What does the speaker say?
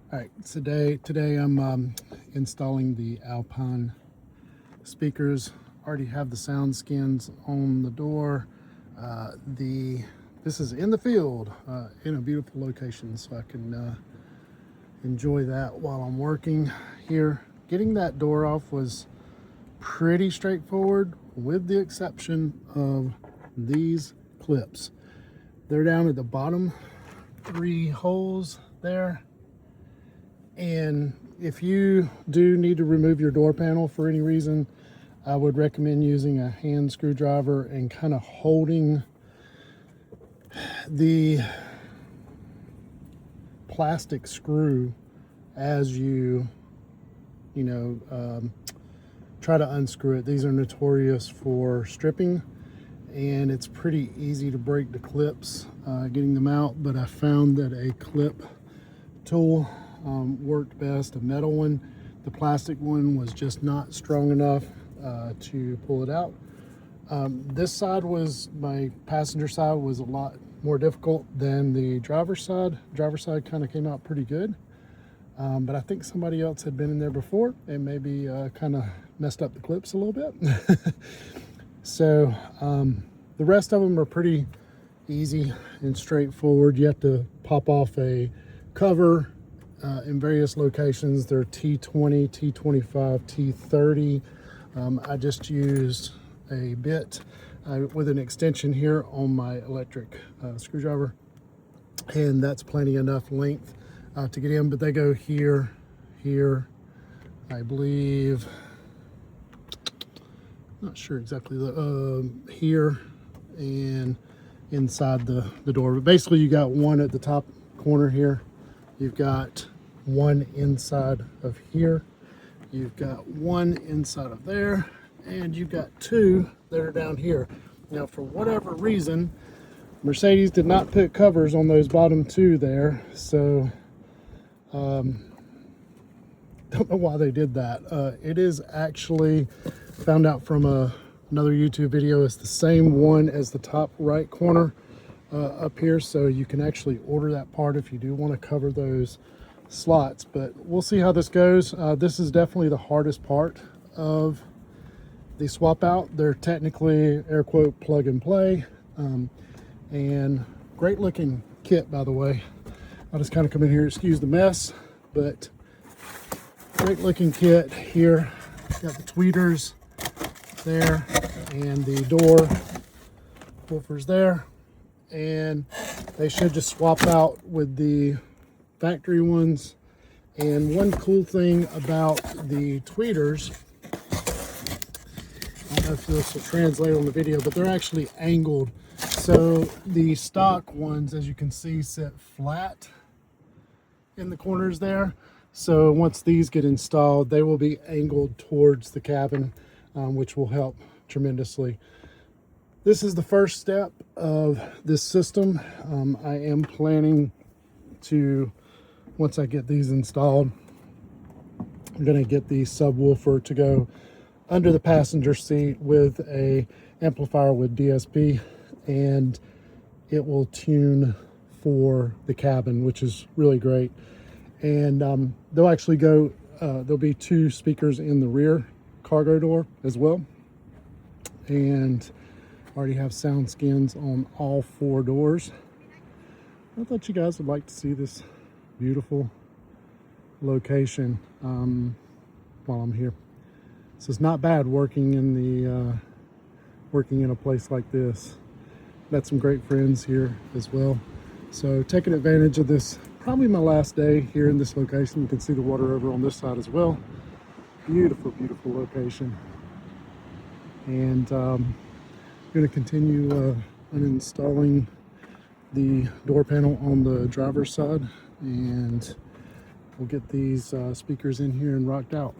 All right, today I'm installing the Alpine speakers. Already have the sound skins on the door. This is in the field, in a beautiful location, so I can enjoy that while I'm working here. Getting that door off was pretty straightforward, with the exception of these clips. They're down at the bottom 3 holes there. And if you do need to remove your door panel for any reason, I would recommend using a hand screwdriver and kind of holding the plastic screw as you try to unscrew it. These are notorious for stripping, and it's pretty easy to break the clips getting them out, but I found that a clip tool worked best, a metal one. The plastic one was just not strong enough to pull it out. This side was, my passenger side was a lot more difficult than the driver's side. Driver's side kind of came out pretty good, but I think somebody else had been in there before and maybe kind of messed up the clips a little bit. So the rest of them are pretty easy and straightforward. You have to pop off a cover in various locations. They're T20, T25, T30. I just used a bit with an extension here on my electric screwdriver, and that's plenty enough length to get in, but they go here, I believe, not sure exactly, here and inside the door. But basically you got one at the top corner here, you've got one inside of here, you've got one inside of there, and you've got 2 that are down here. Now, for whatever reason, Mercedes did not put covers on those bottom 2 there, so don't know why they did that. It is actually, found out from another YouTube video, it's the same one as the top right corner up here, so you can actually order that part if you do want to cover those slots. But we'll see how this goes. This is definitely the hardest part of the swap out. They're technically, air quote, plug and play, and great looking kit, by the way. I'll just kind of come in here, excuse the mess, but great looking kit here. Got the tweeters there and the door woofers there, and they should just swap out with the factory ones. And one cool thing about the tweeters, I don't know if this will translate on the video, but they're actually angled. So the stock ones, as you can see, sit flat in the corners there. So once these get installed, they will be angled towards the cabin, which will help tremendously. This is the first step of this system. I am planning to, once I get these installed, I'm going to get the subwoofer to go under the passenger seat with a amplifier with DSP, and it will tune for the cabin, which is really great. And they'll actually go, there'll be 2 speakers in the rear cargo door as well, and already have sound skins on all 4 doors. I thought you guys would like to see this beautiful location while I'm here. So it's not bad working in a place like this. Met some great friends here as well. So taking advantage of this, probably my last day here in this location. You can see the water over on this side as well. Beautiful, beautiful location. And I'm going to continue uninstalling the door panel on the driver's side, and we'll get these speakers in here and rocked out.